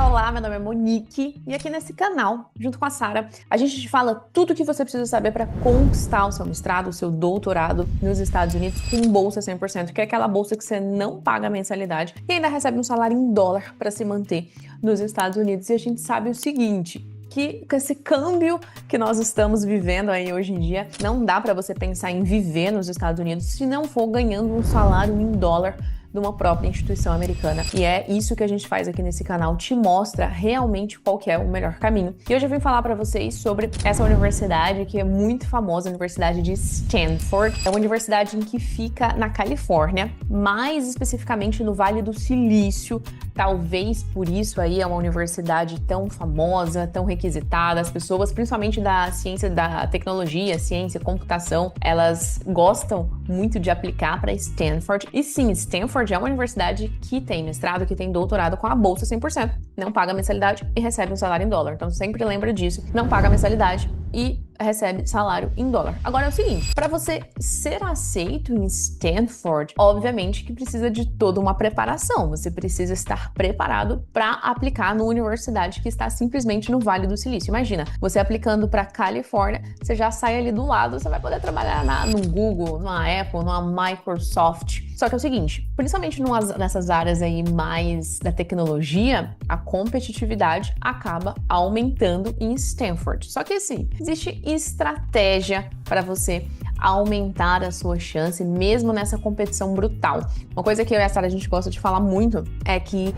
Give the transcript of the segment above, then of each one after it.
Olá, meu nome é Monique e aqui nesse canal, junto com a Sara, a gente te fala tudo o que você precisa saber para conquistar o seu mestrado, o seu doutorado nos Estados Unidos com bolsa 100%, que é aquela bolsa que você não paga mensalidade e ainda recebe um salário em dólar para se manter nos Estados Unidos. E a gente sabe o seguinte, que com esse câmbio que nós estamos vivendo aí hoje em dia, não dá para você pensar em viver nos Estados Unidos se não for ganhando um salário em dólar de uma própria instituição americana. E é isso que a gente faz aqui nesse canal, te mostra realmente qual que é o melhor caminho. E hoje eu vim falar para vocês sobre essa universidade que é muito famosa, a Universidade de Stanford. É uma universidade em que fica na Califórnia, mais especificamente no Vale do Silício. Talvez por isso aí é uma universidade tão famosa, tão requisitada. As pessoas, principalmente da ciência, da tecnologia, ciência, computação, elas gostam muito de aplicar para Stanford. E sim, Stanford é uma universidade que tem mestrado, que tem doutorado com a bolsa 100%. Não paga mensalidade e recebe um salário em dólar. Então sempre lembra disso. Não paga mensalidade e recebe salário em dólar. Agora é o seguinte, para você ser aceito em Stanford, obviamente que precisa de toda uma preparação. Você precisa estar preparado para aplicar numa universidade que está simplesmente no Vale do Silício. Imagina, você aplicando para Califórnia, você já sai ali do lado, você vai poder trabalhar no Google, numa Apple, numa Microsoft. Só que é o seguinte, principalmente nessas áreas aí mais da tecnologia, a competitividade acaba aumentando em Stanford. Só que assim, existe estratégia para você aumentar a sua chance, mesmo nessa competição brutal. Uma coisa que eu e a Sara a gente gosta de falar muito é que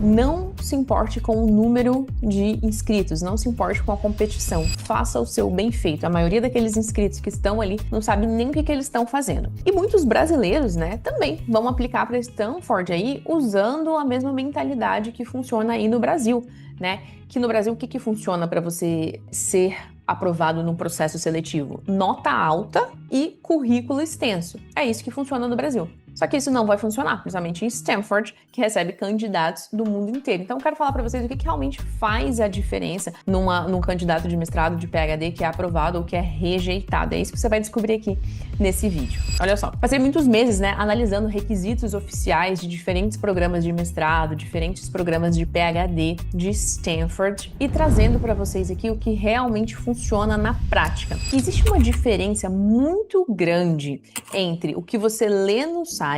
não se importe com o número de inscritos, não se importe com a competição, faça o seu bem feito. A maioria daqueles inscritos que estão ali não sabe nem o que eles estão fazendo. E muitos brasileiros, né, também vão aplicar para Stanford aí usando a mesma mentalidade que funciona aí no Brasil, né? Que no Brasil, o que funciona para você ser aprovado no processo seletivo? Nota alta e currículo extenso. É isso que funciona no Brasil. Só que isso não vai funcionar, principalmente em Stanford, que recebe candidatos do mundo inteiro. Então eu quero falar para vocês o que realmente faz a diferença num candidato de mestrado, de PhD, que é aprovado ou que é rejeitado. É isso que você vai descobrir aqui nesse vídeo. Olha só, passei muitos meses, né, analisando requisitos oficiais de diferentes programas de mestrado, diferentes programas de PhD de Stanford e trazendo para vocês aqui o que realmente funciona na prática. Existe uma diferença muito grande entre o que você lê no site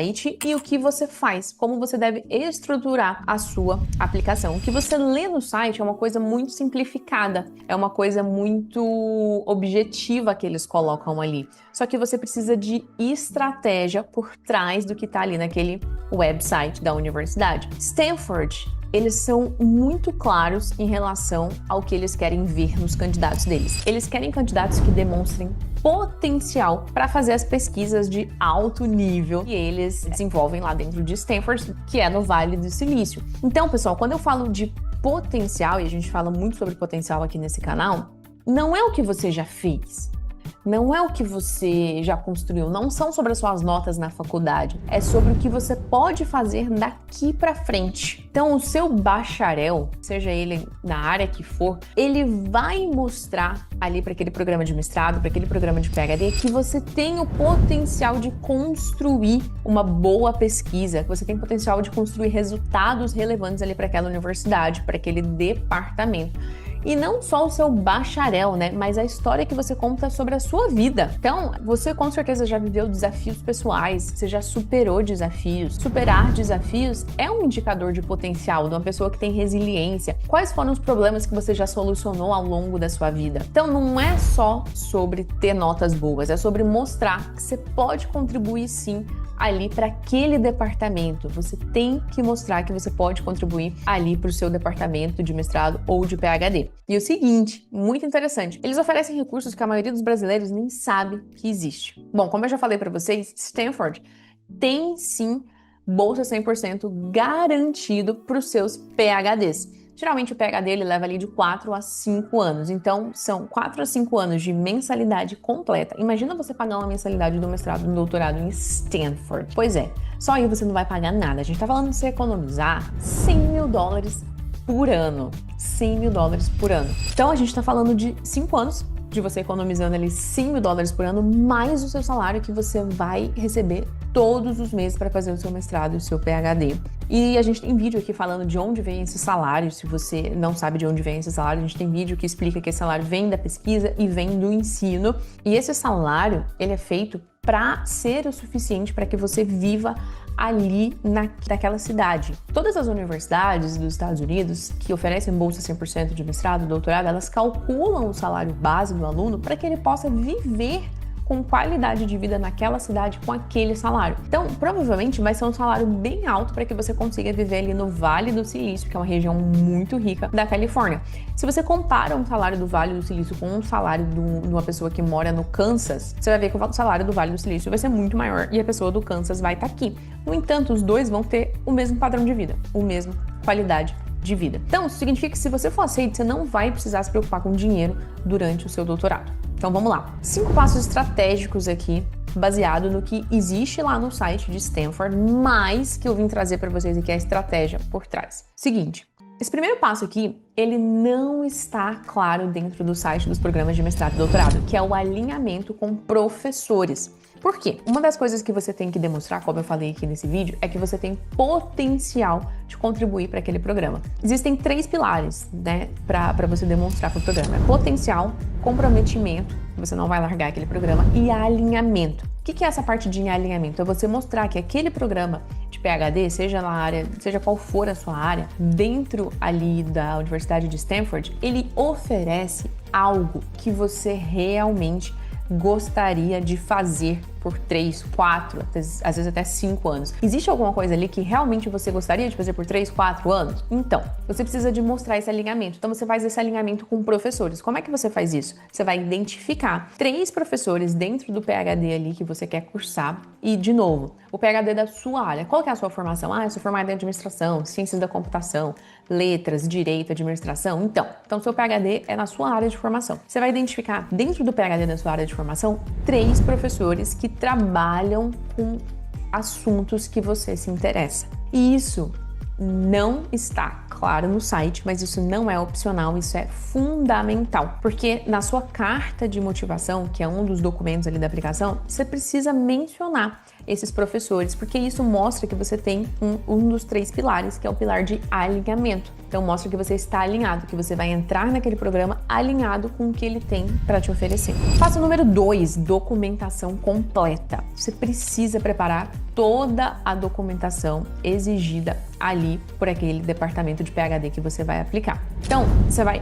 e o que você faz, como você deve estruturar a sua aplicação. O que você lê no site é uma coisa muito simplificada, é uma coisa muito objetiva que eles colocam ali. Só que você precisa de estratégia por trás do que está ali naquele website da universidade. Stanford, eles são muito claros em relação ao que eles querem ver nos candidatos deles. Eles querem candidatos que demonstrem potencial para fazer as pesquisas de alto nível que eles desenvolvem lá dentro de Stanford, que é no Vale do Silício. Então, pessoal, quando eu falo de potencial, e a gente fala muito sobre potencial aqui nesse canal, não é o que você já fez. Não é o que você já construiu, não são sobre as suas notas na faculdade, é sobre o que você pode fazer daqui para frente. Então, o seu bacharel, seja ele na área que for, ele vai mostrar ali para aquele programa de mestrado, para aquele programa de PhD, que você tem o potencial de construir uma boa pesquisa, que você tem potencial de construir resultados relevantes ali para aquela universidade, para aquele departamento. E não só o seu bacharel, né? Mas a história que você conta sobre a sua vida. Então, você com certeza já viveu desafios pessoais, você já superou desafios. Superar desafios é um indicador de potencial de uma pessoa que tem resiliência. Quais foram os problemas que você já solucionou ao longo da sua vida? Então, não é só sobre ter notas boas, é sobre mostrar que você pode contribuir sim ali para aquele departamento. Você tem que mostrar que você pode contribuir ali para o seu departamento de mestrado ou de PhD. E o seguinte, muito interessante, eles oferecem recursos que a maioria dos brasileiros nem sabe que existe. Bom, como eu já falei para vocês, Stanford tem sim bolsa 100% garantido para os seus PhDs. Geralmente o PhD ele leva ali de 4 a 5 anos, então são 4 a 5 anos de mensalidade completa. Imagina você pagar uma mensalidade do mestrado, do doutorado em Stanford. Pois é, só aí você não vai pagar nada. A gente tá falando de você economizar $100 mil por ano. $100 mil por ano. Então a gente tá falando de 5 anos de você economizando ali $100 mil por ano, mais o seu salário que você vai receber todos os meses para fazer o seu mestrado e o seu PhD. E a gente tem vídeo aqui falando de onde vem esse salário. Se você não sabe de onde vem esse salário, a gente tem vídeo que explica que esse salário vem da pesquisa e vem do ensino. E esse salário, ele é feito para ser o suficiente para que você viva ali naquela cidade. Todas as universidades dos Estados Unidos que oferecem bolsa 100% de mestrado, doutorado, elas calculam o salário base do aluno para que ele possa viver com qualidade de vida naquela cidade com aquele salário. Então, provavelmente vai ser um salário bem alto para que você consiga viver ali no Vale do Silício, que é uma região muito rica da Califórnia. Se você compara um salário do Vale do Silício com um salário de uma pessoa que mora no Kansas, você vai ver que o salário do Vale do Silício vai ser muito maior e a pessoa do Kansas vai estar aqui. No entanto, os dois vão ter o mesmo padrão de vida, a mesma qualidade de vida. Então, isso significa que se você for aceito, você não vai precisar se preocupar com dinheiro durante o seu doutorado. Então vamos lá. 5 passos estratégicos aqui, baseado no que existe lá no site de Stanford, mas que eu vim trazer para vocês aqui a estratégia por trás. Seguinte, esse primeiro passo aqui, ele não está claro dentro do site dos programas de mestrado e doutorado, que é o alinhamento com professores. Por quê? Uma das coisas que você tem que demonstrar, como eu falei aqui nesse vídeo, é que você tem potencial de contribuir para aquele programa. Existem 3 pilares, né, para você demonstrar para o programa. É potencial, comprometimento, que você não vai largar aquele programa, e alinhamento. O que é essa parte de alinhamento? É você mostrar que aquele programa de PhD, seja na área, seja qual for a sua área, dentro ali da Universidade de Stanford, ele oferece algo que você realmente gostaria de fazer por 3, 4, às vezes até 5 anos. Existe alguma coisa ali que realmente você gostaria de fazer por 3, 4 anos? Então, você precisa de mostrar esse alinhamento. Então, você faz esse alinhamento com professores. Como é que você faz isso? Você vai identificar 3 professores dentro do PhD ali que você quer cursar e, de novo, o PhD da sua área. Qual que é a sua formação? Eu sou formada em administração, ciências da computação, letras, direito, administração. Então seu PhD é na sua área de formação. Você vai identificar dentro do PhD da sua área de formação 3 professores que trabalham com assuntos que você se interessa. E isso não está claro no site, mas isso não é opcional, isso é fundamental, porque na sua carta de motivação, que é um dos documentos ali da aplicação, você precisa mencionar esses professores, porque isso mostra que você tem um dos 3 pilares, que é o pilar de alinhamento. Então mostra que você está alinhado, que você vai entrar naquele programa alinhado com o que ele tem para te oferecer. Passo número 2, documentação completa. Você precisa preparar toda a documentação exigida ali por aquele departamento de PhD que você vai aplicar. Então, você vai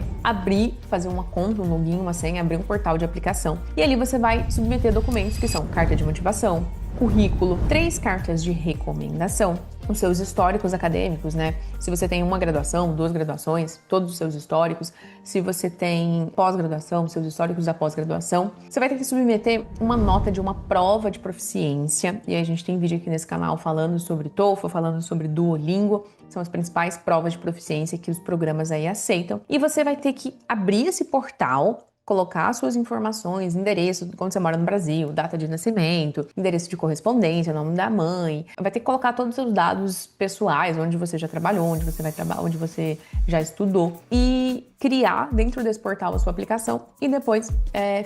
fazer uma conta, um login, uma senha, abrir um portal de aplicação e ali você vai submeter documentos que são carta de motivação, currículo, 3 cartas de recomendação, os seus históricos acadêmicos, né? Se você tem uma graduação, 2 graduações, todos os seus históricos. Se você tem pós-graduação, seus históricos da pós-graduação. Você vai ter que submeter uma nota de uma prova de proficiência. E aí a gente tem vídeo aqui nesse canal falando sobre TOEFL, falando sobre Duolingo. São as principais provas de proficiência que os programas aí aceitam. E você vai ter que abrir esse portal, colocar suas informações, endereço, quando você mora no Brasil, data de nascimento, endereço de correspondência, nome da mãe. Vai ter que colocar todos os seus dados pessoais, onde você já trabalhou, onde você vai trabalhar, onde você já estudou e criar dentro desse portal a sua aplicação e depois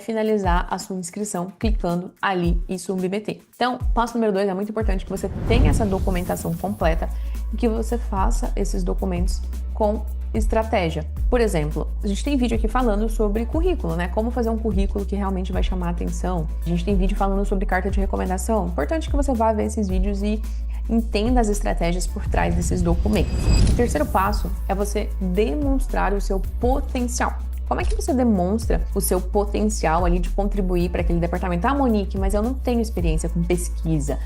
finalizar a sua inscrição clicando ali e submeter. Então, passo número 2, é muito importante que você tenha essa documentação completa e que você faça esses documentos com estratégia. Por exemplo, a gente tem vídeo aqui falando sobre currículo, né? Como fazer um currículo que realmente vai chamar a atenção. A gente tem vídeo falando sobre carta de recomendação. Importante que você vá ver esses vídeos e entenda as estratégias por trás desses documentos. O terceiro passo é você demonstrar o seu potencial. Como é que você demonstra o seu potencial ali de contribuir para aquele departamento? Monique, mas eu não tenho experiência com pesquisa.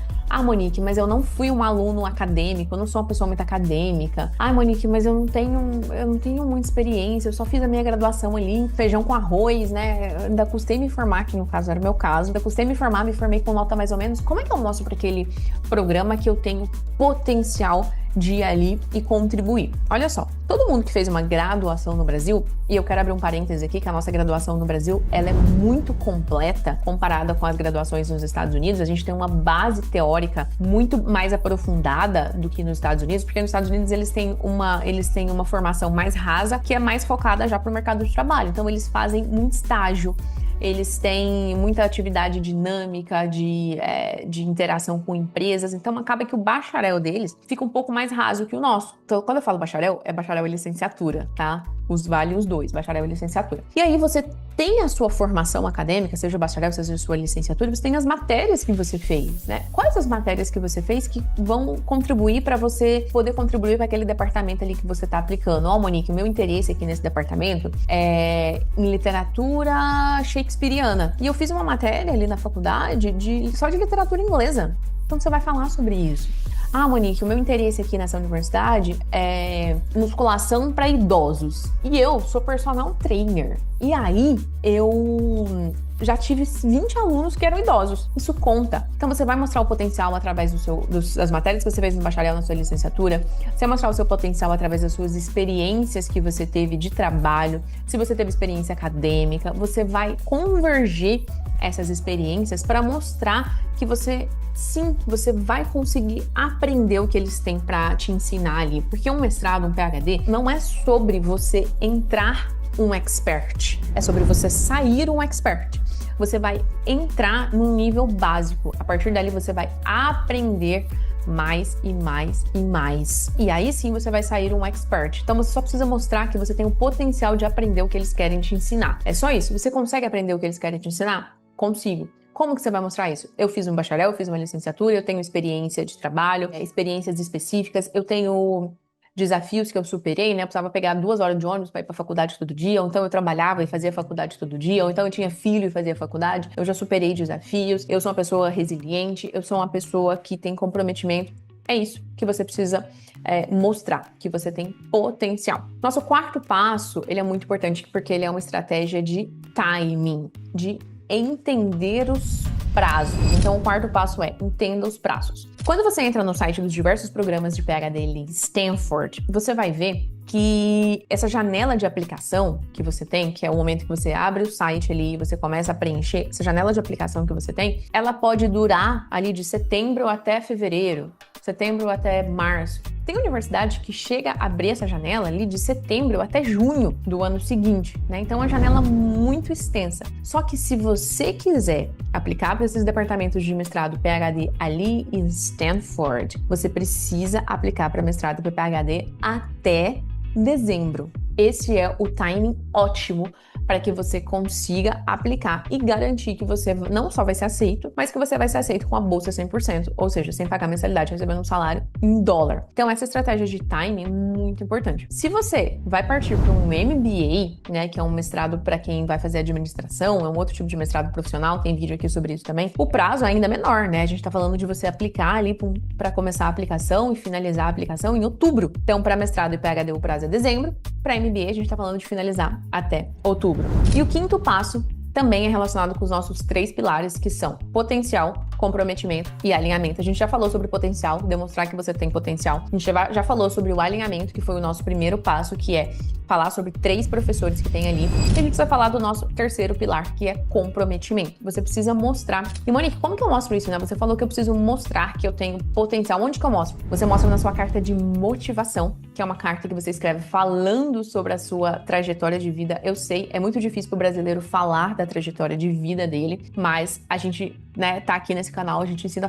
Monique, mas eu não fui um aluno acadêmico, eu não sou uma pessoa muito acadêmica. Monique, mas eu não tenho muita experiência, eu só fiz a minha graduação ali, feijão com arroz, né? Eu ainda custei me formar, que no caso era o meu caso, ainda custei me formar, me formei com nota mais ou menos. Como é que eu mostro para aquele programa que eu tenho potencial de ir ali e contribuir? Olha só, todo mundo que fez uma graduação no Brasil, e eu quero abrir um parêntese aqui, que a nossa graduação no Brasil, ela é muito completa comparada com as graduações nos Estados Unidos. A gente tem uma base teórica muito mais aprofundada do que nos Estados Unidos, porque nos Estados Unidos eles têm uma formação mais rasa, que é mais focada já para o mercado de trabalho. Então eles fazem muito estágio. eles têm muita atividade dinâmica de interação com empresas, então acaba que o bacharel deles fica um pouco mais raso que o nosso. Então, quando eu falo bacharel, é bacharel e licenciatura, tá? Vale os dois, bacharel e licenciatura. E aí você tem a sua formação acadêmica, seja bacharel, seja a sua licenciatura, você tem as matérias que você fez, né? Quais as matérias que você fez que vão contribuir para você poder contribuir para aquele departamento ali que você está aplicando? Ó, Monique, o meu interesse aqui nesse departamento é em literatura shakespeariana. E eu fiz uma matéria ali na faculdade só de literatura inglesa. Então você vai falar sobre isso. Ah, Monique, o meu interesse aqui nessa universidade é musculação para idosos. E eu sou personal trainer. E aí, eu já tive 20 alunos que eram idosos. Isso conta. Então, você vai mostrar o potencial através das matérias que você fez no bacharel, na sua licenciatura. Você vai mostrar o seu potencial através das suas experiências que você teve de trabalho. Se você teve experiência acadêmica, você vai convergir essas experiências para mostrar que você vai conseguir aprender o que eles têm para te ensinar ali. Porque um mestrado, um PhD, não é sobre você entrar um expert, é sobre você sair um expert. Você vai entrar num nível básico. A partir dali você vai aprender mais e mais e mais. E aí sim você vai sair um expert. Então você só precisa mostrar que você tem o potencial de aprender o que eles querem te ensinar. É só isso. Você consegue aprender o que eles querem te ensinar? Consigo. Como que você vai mostrar isso? Eu fiz um bacharel, eu fiz uma licenciatura, eu tenho experiência de trabalho, experiências específicas, eu tenho desafios que eu superei, né? Eu precisava pegar 2 horas de ônibus para ir para a faculdade todo dia, ou então eu trabalhava e fazia faculdade todo dia, ou então eu tinha filho e fazia faculdade. Eu já superei desafios, eu sou uma pessoa resiliente, eu sou uma pessoa que tem comprometimento. É isso que você precisa mostrar, que você tem potencial. Nosso quarto passo, ele é muito importante porque ele é uma estratégia de timing, de entender os prazos. Então, o quarto passo é entenda os prazos. Quando você entra no site dos diversos programas de PhD em Stanford, você vai ver que essa janela de aplicação que você tem, que é o momento que você abre o site ali e você começa a preencher, essa janela de aplicação que você tem, ela pode durar ali de setembro até fevereiro, setembro até março. Tem universidade que chega a abrir essa janela ali de setembro até junho do ano seguinte, né? Então é uma janela muito extensa. Só que se você quiser aplicar para esses departamentos de mestrado PhD ali em Stanford, você precisa aplicar para mestrado e PhD até dezembro. Esse é o timing ótimo para que você consiga aplicar e garantir que você não só vai ser aceito, mas que você vai ser aceito com a bolsa 100%, ou seja, sem pagar mensalidade, recebendo um salário em dólar. Então, essa estratégia de timing é muito importante. Se você vai partir para um MBA, né, que é um mestrado para quem vai fazer administração, é um outro tipo de mestrado profissional, tem vídeo aqui sobre isso também, o prazo é ainda menor, né? A gente está falando de você aplicar ali para começar a aplicação e finalizar a aplicação em outubro. Então, para mestrado e PhD, o prazo é dezembro. Para MBA, a gente está falando de finalizar até outubro. E o quinto passo também é relacionado com os nossos 3 pilares, que são potencial, comprometimento e alinhamento. A gente já falou sobre potencial, demonstrar que você tem potencial. A gente já falou sobre o alinhamento, que foi o nosso primeiro passo, que é falar sobre 3 professores que tem ali. E a gente vai falar do nosso terceiro pilar, que é comprometimento. Você precisa mostrar. E Monique, como que eu mostro isso, né? Você falou que eu preciso mostrar que eu tenho potencial. Onde que eu mostro? Você mostra na sua carta de motivação, que é uma carta que você escreve falando sobre a sua trajetória de vida. Eu sei, é muito difícil para o brasileiro falar da trajetória de vida dele, mas a gente, né, tá aqui nesse canal, a gente ensina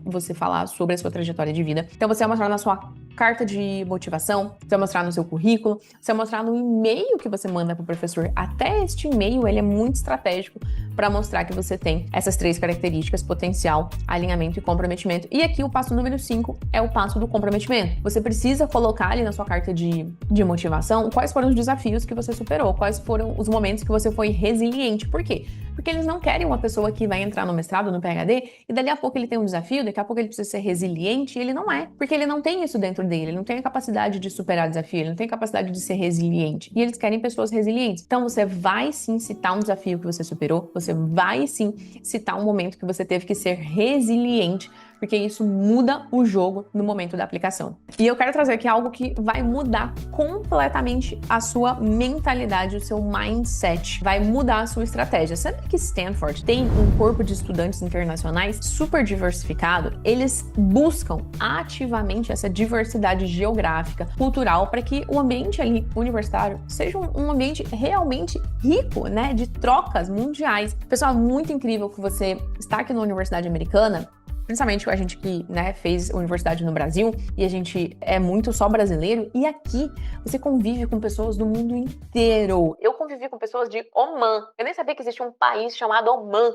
você falar sobre a sua trajetória de vida. Então você vai mostrar na sua carta de motivação, você vai mostrar no seu currículo, você vai mostrar no e-mail que você manda para o professor. Até este e-mail, ele é muito estratégico para mostrar que você tem essas 3 características: potencial, alinhamento e comprometimento. E aqui o passo número 5 é o passo do comprometimento. Você precisa colocar ali na sua carta de motivação quais foram os desafios que você superou, quais foram os momentos que você foi resiliente. Por quê? Porque eles não querem uma pessoa que vai entrar no mestrado, no PhD, e dali a pouco ele tem um desafio, daqui a pouco ele precisa ser resiliente, e ele não é. Porque ele não tem isso dentro dele, ele não tem a capacidade de superar desafio, ele não tem a capacidade de ser resiliente. E eles querem pessoas resilientes. Então você vai sim citar um desafio que você superou, você vai sim citar um momento que você teve que ser resiliente porque isso muda o jogo no momento da aplicação. E eu quero trazer aqui algo que vai mudar completamente a sua mentalidade, o seu mindset, vai mudar a sua estratégia. Sabe que Stanford tem um corpo de estudantes internacionais super diversificado? Eles buscam ativamente essa diversidade geográfica, cultural, para que o ambiente ali universitário seja um ambiente realmente rico, né, de trocas mundiais. Pessoal, muito incrível que você está aqui na Universidade Americana, principalmente a gente que, né, fez universidade no Brasil e a gente é muito só brasileiro, e aqui você convive com pessoas do mundo inteiro. Eu convivi com pessoas de Omã. Eu nem sabia que existia um país chamado Omã.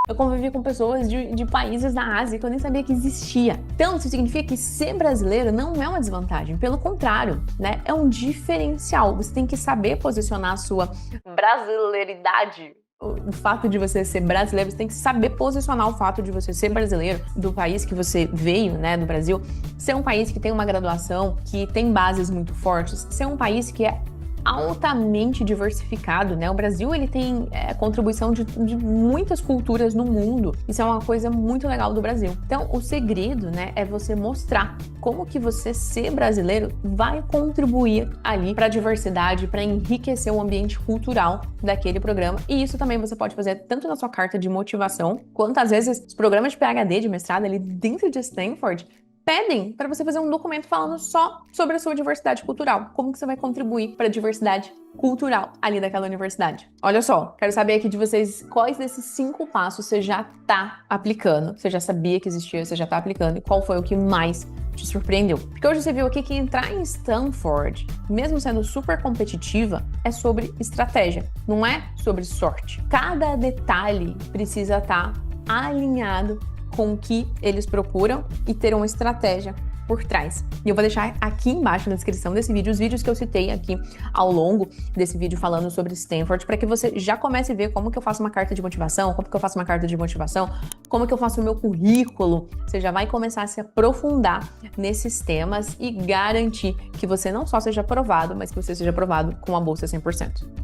Eu convivi com pessoas de países da Ásia que eu nem sabia que existia. Então, isso significa que ser brasileiro não é uma desvantagem. Pelo contrário, né? É um diferencial. Você tem que saber posicionar a sua brasileiridade. O fato de você ser brasileiro, você tem que saber posicionar o fato de você ser brasileiro, do país que você veio, né, do Brasil, ser um país que tem uma graduação, que tem bases muito fortes, ser um país que é altamente diversificado, né? O Brasil, ele tem contribuição de muitas culturas no mundo. Isso é uma coisa muito legal do Brasil. Então, o segredo, né, é você mostrar como que você ser brasileiro vai contribuir ali para a diversidade, para enriquecer o ambiente cultural daquele programa. E isso também você pode fazer tanto na sua carta de motivação, quanto às vezes os programas de PhD, de mestrado ali dentro de Stanford, pedem para você fazer um documento falando só sobre a sua diversidade cultural. Como que você vai contribuir para a diversidade cultural ali daquela universidade. Olha só, quero saber aqui de vocês quais desses 5 passos você já tá aplicando. Você já sabia que existia, você já tá aplicando, e qual foi o que mais te surpreendeu. Porque hoje você viu aqui que entrar em Stanford, mesmo sendo super competitiva, é sobre estratégia, não é sobre sorte. Cada detalhe precisa estar alinhado com o que eles procuram e ter uma estratégia por trás. E eu vou deixar aqui embaixo na descrição desse vídeo os vídeos que eu citei aqui ao longo desse vídeo falando sobre Stanford, para que você já comece a ver como que eu faço uma carta de motivação, como que eu faço uma carta de motivação, como que eu faço o meu currículo. Você já vai começar a se aprofundar nesses temas e garantir que você não só seja aprovado, mas que você seja aprovado com a bolsa 100%.